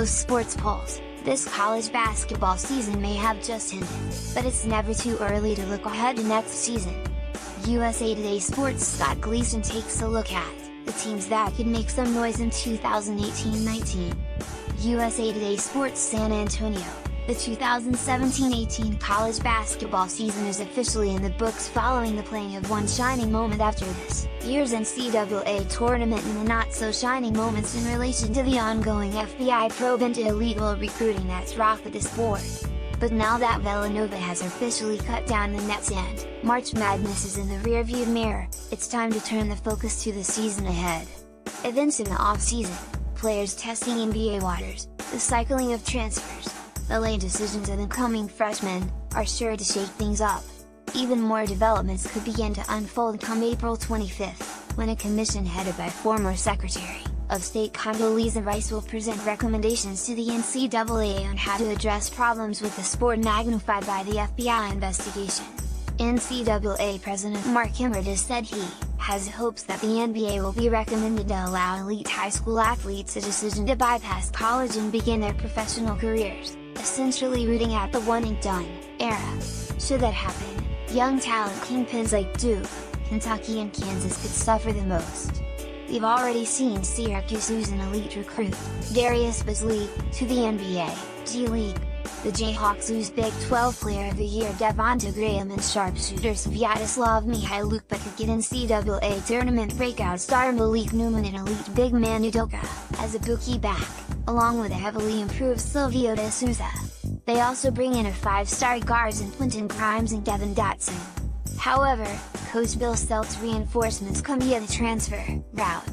most sports polls, this college basketball season may have just ended, but it's never too early to look ahead to next season. USA Today Sports' Scott Gleason takes a look at the teams that could make some noise in 2018-19. USA Today Sports San Antonio. The 2017-18 college basketball season is officially in the books following the playing of one shining moment after this year's NCAA tournament and the not-so-shining moments in relation to the ongoing FBI probe into illegal recruiting that's rocked the sport. But now that Villanova has officially cut down the nets and March Madness is in the rearview mirror, it's time to turn the focus to the season ahead. Events in the off-season, players testing NBA waters, the cycling of transfers, the late decisions of incoming freshmen, are sure to shake things up. Even more developments could begin to unfold come April 25, when a commission headed by former Secretary of State Condoleezza Rice will present recommendations to the NCAA on how to address problems with the sport magnified by the FBI investigation. NCAA President Mark Emmert has said he has hopes that the NBA will be recommended to allow elite high school athletes a decision to bypass college and begin their professional careers, essentially rooting out the one-and-done era. Should that happen, young talent kingpins like Duke, Kentucky and Kansas could suffer the most. We've already seen Syracuse lose an elite recruit, Darius Bazley, to the NBA, G League. The Jayhawks lose Big 12 Player of the Year Devonta Graham and sharpshooter Sviatoslav Mihailuk but could get NCAA tournament breakout star Malik Newman and elite big man Udoka as a bookie back, along with a heavily improved Silvio De Sousa. They also bring in a 5-star guards in Quentin Grimes and Devin Dotson. However, Coach Bill Self's reinforcements come via the transfer route.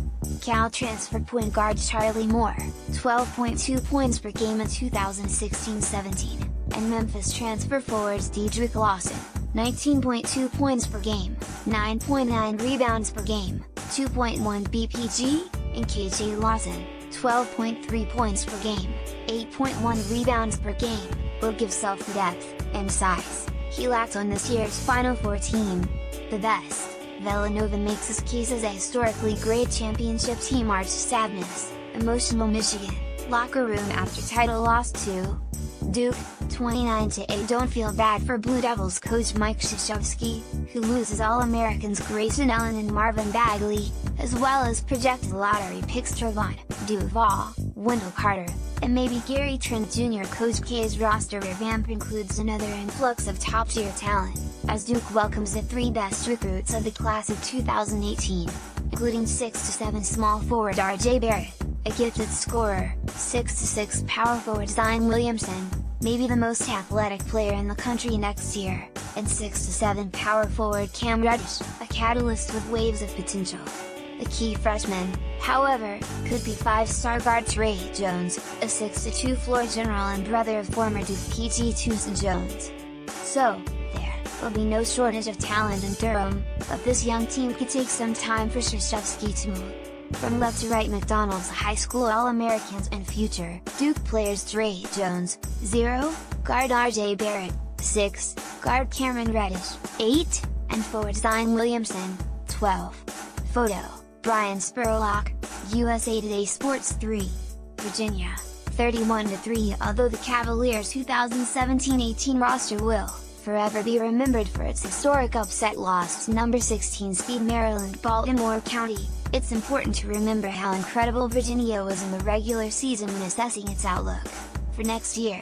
Cal transfer point guard Charlie Moore, 12.2 points per game in 2016-17, and Memphis transfer forwards Dedrick Lawson, 19.2 points per game, 9.9 rebounds per game, 2.1 BPG, and KJ Lawson, 12.3 points per game, 8.1 rebounds per game, will give Self the depth and size he lacked on this year's Final Four team. The best, Villanova makes his case as a historically great championship team. March Sadness, emotional Michigan, locker room after title loss to Duke, 29-8. Don't feel bad for Blue Devils coach Mike Krzyzewski, who loses All-Americans Grayson Allen and Marvin Bagley, as well as projected lottery picks Trevon Duval, Wendell Carter, and maybe Gary Trent Jr. Coach K's roster revamp includes another influx of top-tier talent, as Duke welcomes the 3 best recruits of the class of 2018, including 6'7" small forward R.J. Barrett, a gifted scorer, 6'6" power forward Zion Williamson, maybe the most athletic player in the country next year, and 6'7" power forward Cam Reddish, a catalyst with waves of potential. The key freshman, however, could be 5-star guard Trey Jones, a 6'2" floor general and brother of former Duke PG Tucson Jones. So, there will be no shortage of talent in Durham, but this young team could take some time for Krzyzewski to move. From left to right, McDonald's High School All-Americans and future Duke players Trey Jones, 0, guard R.J. Barrett, 6, guard Cameron Reddish, 8, and forward Zion Williamson, 12. Photo, Brian Spurlock, USA Today Sports 3. Virginia, 31-3. Although the Cavaliers' 2017-18 roster will forever be remembered for its historic upset loss to number 16 seed Maryland Baltimore County, it's important to remember how incredible Virginia was in the regular season when assessing its outlook for next year.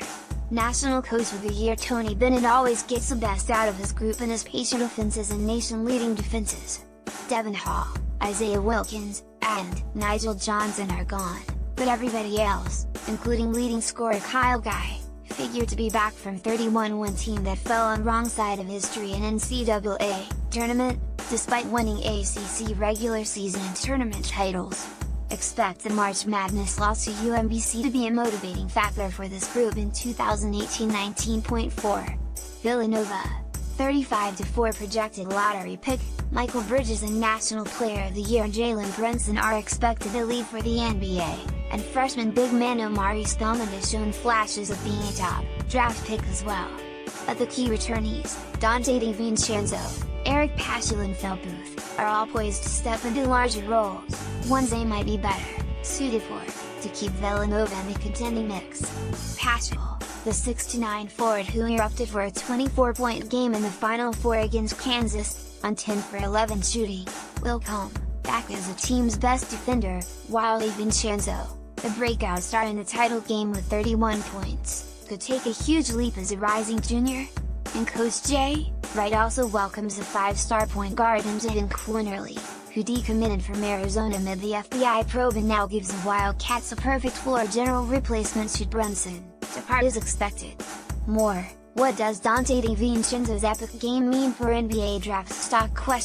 National Coach of the Year Tony Bennett always gets the best out of his group in his patient offenses and nation-leading defenses. Devin Hall, Isaiah Wilkins, and Nigel Johnson are gone, but everybody else, including leading scorer Kyle Guy, figured to be back from 31-1 team that fell on wrong side of history in NCAA tournament, despite winning ACC regular season and tournament titles. Expect the March Madness loss to UMBC to be a motivating factor for this group in 2018-19.4. Villanova, 35-4 projected lottery pick, Michael Bridges and National Player of the Year Jalen Brunson are expected to leave for the NBA, and freshman big man Omari Spellman has shown flashes of being a top draft pick as well. But the key returnees, Dante DiVincenzo, Eric Paschal and Phil Booth, are all poised to step into larger roles, ones they might be better suited for. to keep Villanova in the contending mix. Paschal, the 6'9" forward who erupted for a 24-point game in the Final Four against Kansas, on 10 for 11 shooting, will come back as the team's best defender, while DiVincenzo, the breakout star in the title game with 31 points, could take a huge leap as a rising junior. And Coach Jay Wright also welcomes a 5-star point guard in Jaden Quinterly, who decommitted from Arizona amid the FBI probe and now gives the Wildcats a perfect floor general replacement should Brunson depart as expected. More, what does Dante DiVincenzo's epic game mean for NBA draft stock? 5.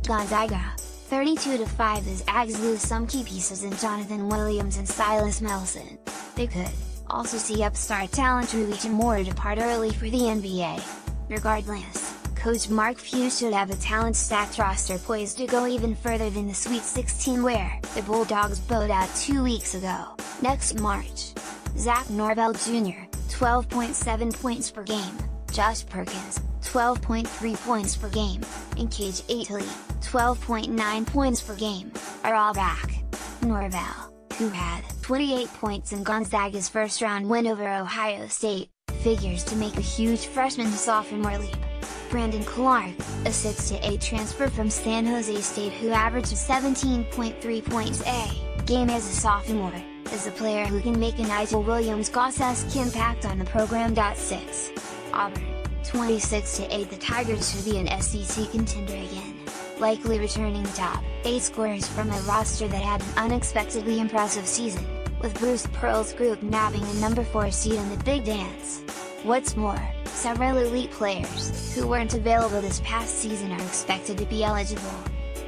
Gonzaga, 32-5 as Ags lose some key pieces in Jonathan Williams and Silas Melson. They could also see upstart talent Rui Hachimura depart early for the NBA. Regardless, Coach Mark Few should have a talent-stacked roster poised to go even further than the Sweet 16 where the Bulldogs bowed out 2 weeks ago. Next March, Zach Norvell Jr., 12.7 points per game, Josh Perkins, 12.3 points per game, and Cage Aitley, 12.9 points per game, are all back. Norvell, who had 28 points in Gonzaga's first-round win over Ohio State, figures to make a huge freshman to sophomore leap. Brandon Clark, a 6'8" transfer from San Jose State who averaged 17.3 points a game as a sophomore, is a player who can make a Nigel Williams-Goss-esque impact on the program. 6. Auburn, 26-8 the Tigers should be an SEC contender again, likely returning the top 8 scorers from a roster that had an unexpectedly impressive season, with Bruce Pearl's group nabbing a number 4 seed in the Big Dance. What's more, several elite players, who weren't available this past season are expected to be eligible.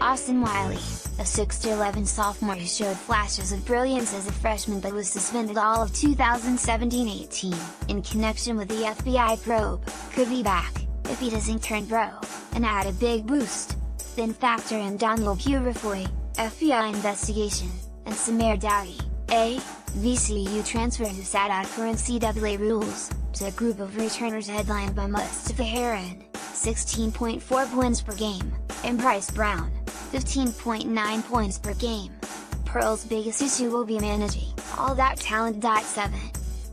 Austin Wiley, a 6'11" sophomore who showed flashes of brilliance as a freshman but was suspended all of 2017-18, in connection with the FBI probe, could be back, if he doesn't turn pro, and add a big boost. Then factor in Daniel Purifoy, FBI investigation, and Samir Dowdy, a VCU transfer who sat out for NCAA rules, to a group of returners headlined by Mustafa Heron, 16.4 points per game, and Bryce Brown, 15.9 points per game. Pearl's biggest issue will be managing all that talent. 7.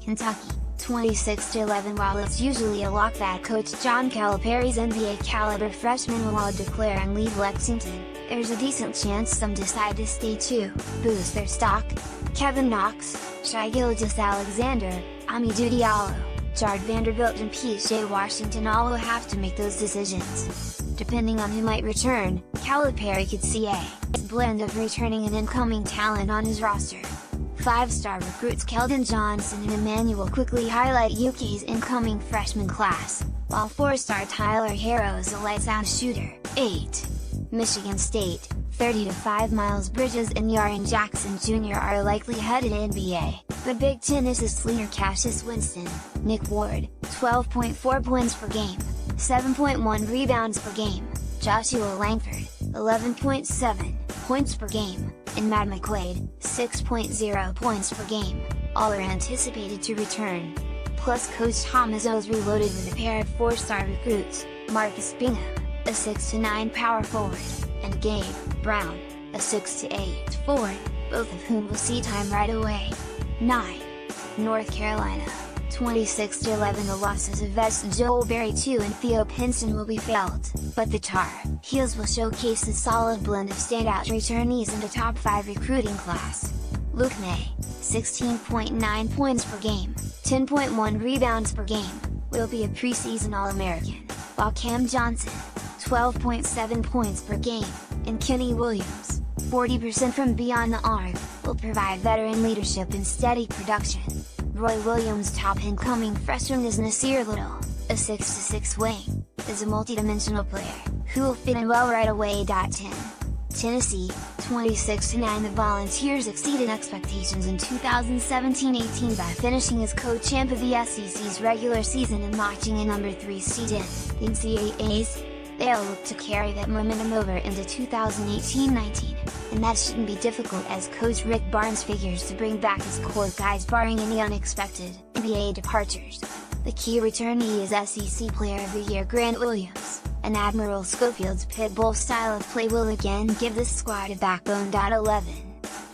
Kentucky, 26-11 While it's usually a lock that Coach John Calipari's NBA caliber freshman will all declare and leave Lexington, there's a decent chance some decide to stay to boost their stock. Kevin Knox, Shai Gilgeous-Alexander, Amidou Diallo, Jared Vanderbilt and PJ Washington all will have to make those decisions. Depending on who might return, Calipari could see a blend of returning and incoming talent on his roster. 5-star recruits Keldon Johnson and Emmanuel quickly highlight UK's incoming freshman class, while 4-star Tyler Harrow is a lights-out shooter. 8. Michigan State, 30-5 Miles Bridges and Jaren Jackson Jr. are likely headed to NBA, but Big Ten assist leader Cassius Winston, Nick Ward, 12.4 points per game, 7.1 rebounds per game, Joshua Langford, 11.7 points per game, and Matt McQuaid, 6.0 points per game, all are anticipated to return. Plus Coach Tom Izzo's reloaded with a pair of 4-star recruits, Marcus Bingham, a 6'9" power forward, and Gabe Brown, a 6'8" forward, both of whom will see time right away. 9. North Carolina, 26-11 The losses of Vest Joel Berry II and Theo Pinson will be felt, but the Tar Heels will showcase a solid blend of standout returnees in the top 5 recruiting class. Luke May, 16.9 points per game, 10.1 rebounds per game, will be a preseason All-American, while Cam Johnson, 12.7 points per game, and Kenny Williams, 40% from beyond the arc, will provide veteran leadership and steady production. Roy Williams' top incoming freshman is Nasir Little, a 6'6" wing, is a multidimensional player, who will fit in well right away. 10. Tennessee, 26-9 The Volunteers exceeded expectations in 2017-18 by finishing as co-champ of the SEC's regular season and notching a number 3 seed in the NCAA's. They'll look to carry that momentum over into 2018-19, and that shouldn't be difficult as Coach Rick Barnes figures to bring back his core guys barring any unexpected NBA departures. The key returnee is SEC Player of the Year Grant Williams, and Admiral Schofield's pit bull style of play will again give this squad a backbone. 11.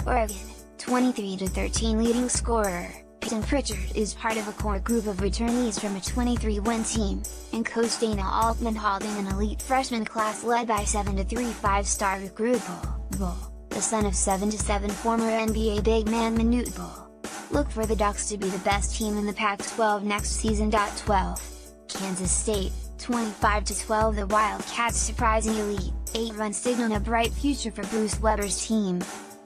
Oregon, 23-13 leading scorer. Peyton Pritchard is part of a core group of returnees from a 23-win team, and coach Dana Altman holding an elite freshman class led by 7-3 five-star recruit Bull, the son of 7-7 former NBA big man Manute Bull. Look for the Ducks to be the best team in the Pac-12 next season. 12. Kansas State, 25-12. The Wildcats surprising elite 8-run signal a bright future for Bruce Weber's team.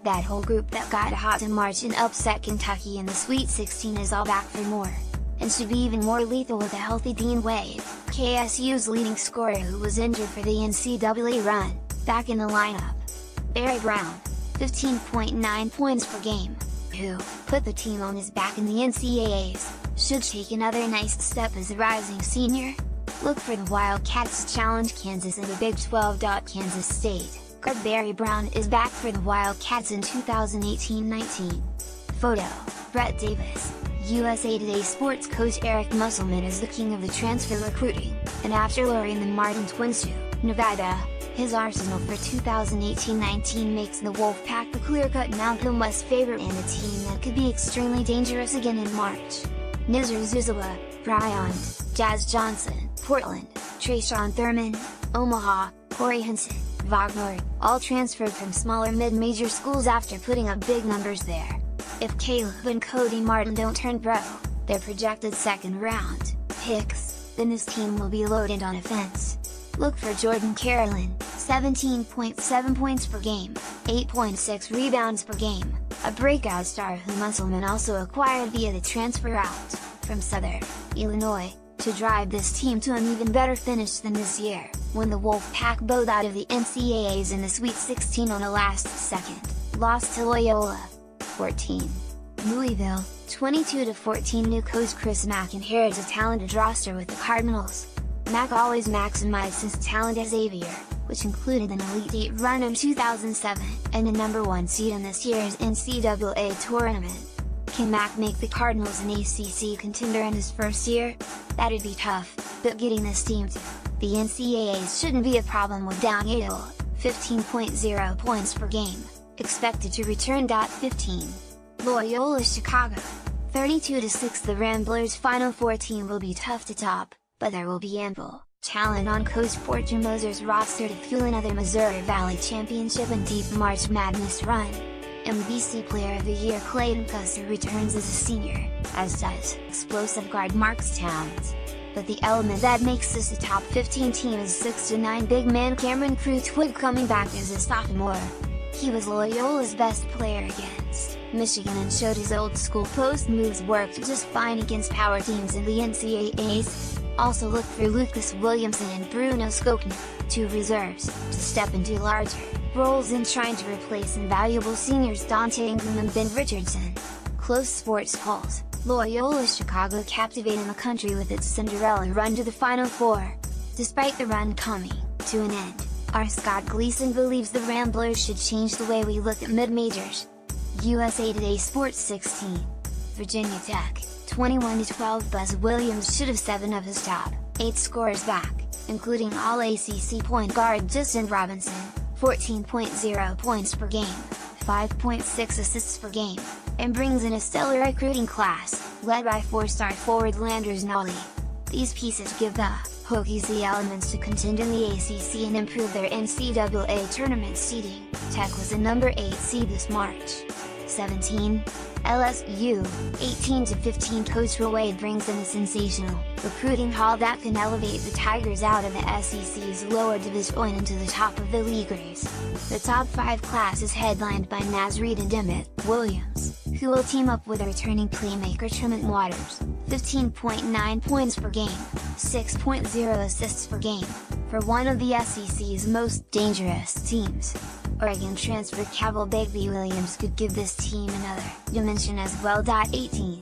That whole group that got hot in March and upset Kentucky in the Sweet 16 is all back for more, and should be even more lethal with a healthy Dean Wade, KSU's leading scorer who was injured for the NCAA run, back in the lineup. Barry Brown, 15.9 points per game, who put the team on his back in the NCAAs, should take another nice step as a rising senior. Look for the Wildcats to challenge Kansas in the Big 12. Kansas State guard Barry Brown is back for the Wildcats in 2018-19. Photo, Brett Davis. USA Today Sports coach Eric Musselman is the king of the transfer recruiting, and after luring the Martin twins to Nevada, his arsenal for 2018-19 makes the Wolfpack the clear-cut Mountain West favorite and a team that could be extremely dangerous again in March. Nizar Zuzua, Bryant, Jazz Johnson, Portland, Trayshawn Thurman, Omaha, Corey Hinson, Wagner, all transferred from smaller mid-major schools after putting up big numbers there. If Caleb and Cody Martin don't turn pro, their projected second-round picks, then this team will be loaded on offense. Look for Jordan Carolyn, 17.7 points per game, 8.6 rebounds per game, a breakout star who Musselman also acquired via the transfer route, from Southern Illinois, to drive this team to an even better finish than this year, when the Wolfpack bowed out of the NCAAs in the Sweet 16 on a last-second loss to Loyola. 14. Louisville, 22-14. New coach Chris Mack inherits a talented roster with the Cardinals. Mack always maximized his talent at Xavier, which included an Elite 8 run in 2007, and a #1 seed in this year's NCAA tournament. Can Mack make the Cardinals an ACC contender in his first year? That'd be tough, but getting this team to the NCAAs shouldn't be a problem with Down 15.0 points per game, expected to return. 15. Loyola Chicago, 32-6. The Ramblers' Final Four team will be tough to top, but there will be ample talent on Coach Porter Moser's roster to fuel another Missouri Valley Championship and deep March Madness run. MVC Player of the Year Clayton Custer returns as a senior, as does explosive guard Marcus Towns. But the element that makes this a top 15 team is 6'9" big man Cameron Krutwig coming back as a sophomore. He was Loyola's best player against Michigan and showed his old school post moves worked just fine against power teams in the NCAAs. Also look for Lucas Williamson and Bruno Skokna, two reserves, to step into larger roles in trying to replace invaluable seniors Dante Ingram and Ben Richardson. Close sports polls, Loyola Chicago captivating the country with its Cinderella run to the Final Four. Despite the run coming to an end, our Scott Gleason believes the Ramblers should change the way we look at mid-majors. USA Today Sports 16. Virginia Tech, 21-12. Buzz Williams should have 7 of his top 8 scorers back, including All-ACC point guard Justin Robinson, 14.0 points per game, 5.6 assists per game, and brings in a stellar recruiting class, led by 4-star forward Landers Nolley. These pieces give the Hokies the elements to contend in the ACC and improve their NCAA tournament seeding. Tech was a number 8 seed this March. 17. LSU, 18-15. Coach Will Wade brings in a sensational recruiting haul that can elevate the Tigers out of the SEC's lower division into the top of the league race. The top 5 class is headlined by Naz Reid and Emmett Williams, who will team up with returning playmaker Tremont Waters, 15.9 points per game, 6.0 assists per game, for one of the SEC's most dangerous teams. Oregon transfer Cavell Begbie Williams could give this team another dimension as well. 18.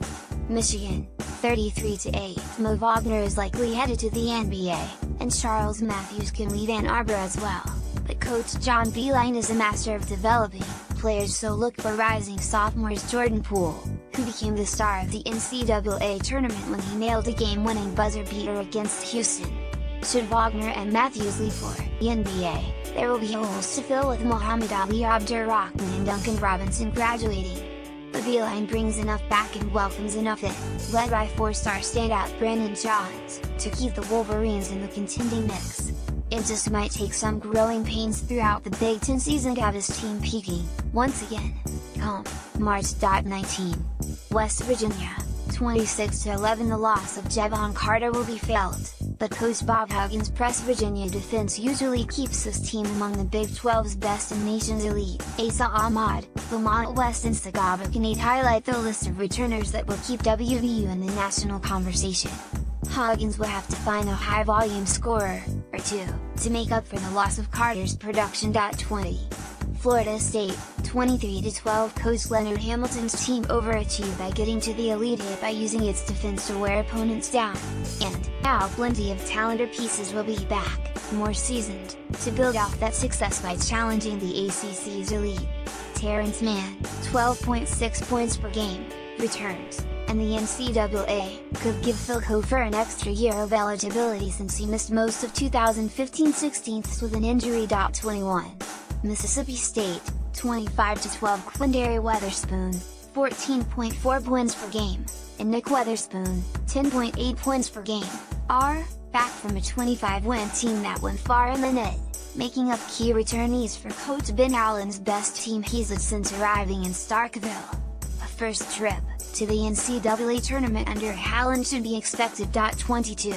Michigan, 33-8. Mo Wagner is likely headed to the NBA, and Charles Matthews can leave Ann Arbor as well, but coach John Beilein is a master of developing players, so look for rising sophomores Jordan Poole, who became the star of the NCAA tournament when he nailed a game-winning buzzer beater against Houston. Should Wagner and Matthews leave for the NBA, there will be holes to fill with Muhammad Ali Abdur-Rahman and Duncan Robinson graduating. The D-line brings enough back and welcomes enough in, led by 4-star standout Brandon Johns, to keep the Wolverines in the contending mix. It just might take some growing pains throughout the Big Ten season to have his team peaking, once again. March 19. West Virginia, 26-11. The loss of Javon Carter will be felt, but coach Bob Huggins' Press Virginia defense usually keeps his team among the Big 12's best and nation's elite. Asa Ahmad, Lamont West and Sagaba Kinade highlight the list of returners that will keep WVU in the national conversation. Huggins will have to find a high-volume scorer, or two, to make up for the loss of Carter's production. 20. Florida State, 23-12. Coach Leonard Hamilton's team overachieved by getting to the Elite Eight by using its defense to wear opponents down, and now plenty of talented pieces will be back, more seasoned, to build off that success by challenging the ACC's elite. Terrence Mann, 12.6 points per game, returns, and the NCAA could give Phil Hofer an extra year of eligibility since he missed most of 2015-16 with an injury. 21. Mississippi State, 25-12. Quindary Weatherspoon, 14.4 points per game, and Nick Weatherspoon, 10.8 points per game, are back from a 25-win team that went far in the net, making up key returnees for Coach Ben Allen's best team he's led since arriving in Starkville. A first trip to the NCAA tournament under Allen should be expected. 22.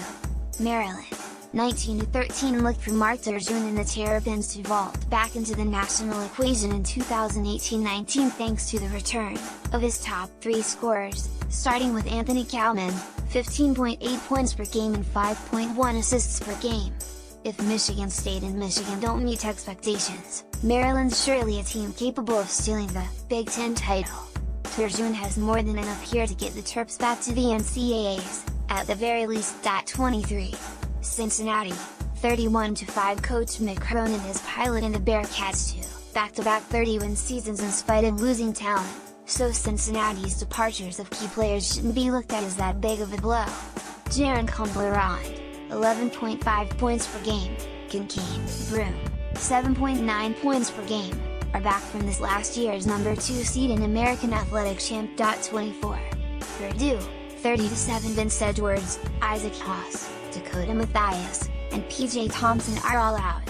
Maryland, 19-13. Look for Mark Turgeon and the Terrapins to vault back into the national equation in 2018-19 thanks to the return of his top 3 scorers, starting with Anthony Cowman, 15.8 points per game and 5.1 assists per game. If Michigan State and Michigan don't meet expectations, Maryland's surely a team capable of stealing the Big Ten title. Turgeon has more than enough here to get the Terps back to the NCAAs, at the very least. 23. Cincinnati, 31-5. Coach Mick Cronin is piloting the Bearcats to back-to-back 30-win seasons in spite of losing talent, so Cincinnati's departures of key players shouldn't be looked at as that big of a blow. Jaron Cumberland, 11.5 points per game, Kincaid, Broome, 7.9 points per game, are back from this last year's number 2 seed and American Athletic Champ. 24. Purdue, 30-7. Vince Edwards, Isaac Haas, Dakota Mathias, and PJ Thompson are all out.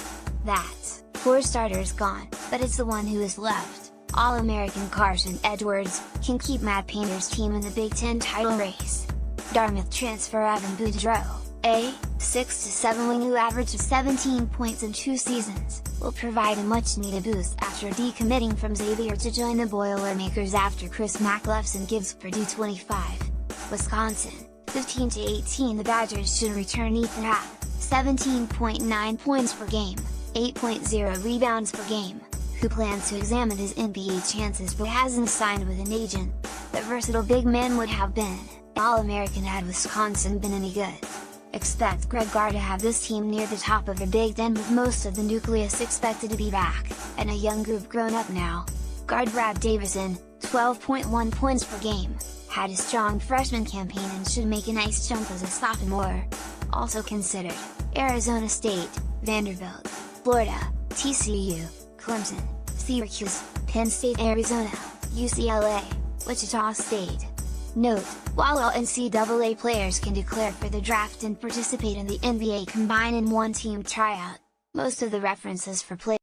That's 4 starters gone, but it's the one who is left. All-American Carson Edwards can keep Matt Painter's team in the Big Ten title race. Dartmouth transfer Evan Boudreaux, a 6-7 wing who averaged 17 points in 2 seasons, will provide a much-needed boost after decommitting from Xavier to join the Boilermakers after Chris Mackluffson gives Purdue 25. Wisconsin, 15-18. The Badgers should return Ethan Happ, 17.9 points per game, 8.0 rebounds per game, who plans to examine his NBA chances but hasn't signed with an agent. The versatile big man would have been All-American had Wisconsin been any good. Expect Greg Gard to have this team near the top of the Big Ten with most of the nucleus expected to be back, and a young group grown up now. Guard Brad Davison, 12.1 points per game, had a strong freshman campaign and should make a nice jump as a sophomore. Also considered, Arizona State, Vanderbilt, Florida, TCU, Clemson, Syracuse, Penn State, Arizona, UCLA, Wichita State. Note, while all NCAA players can declare for the draft and participate in the NBA Combine in one team tryout, most of the references for players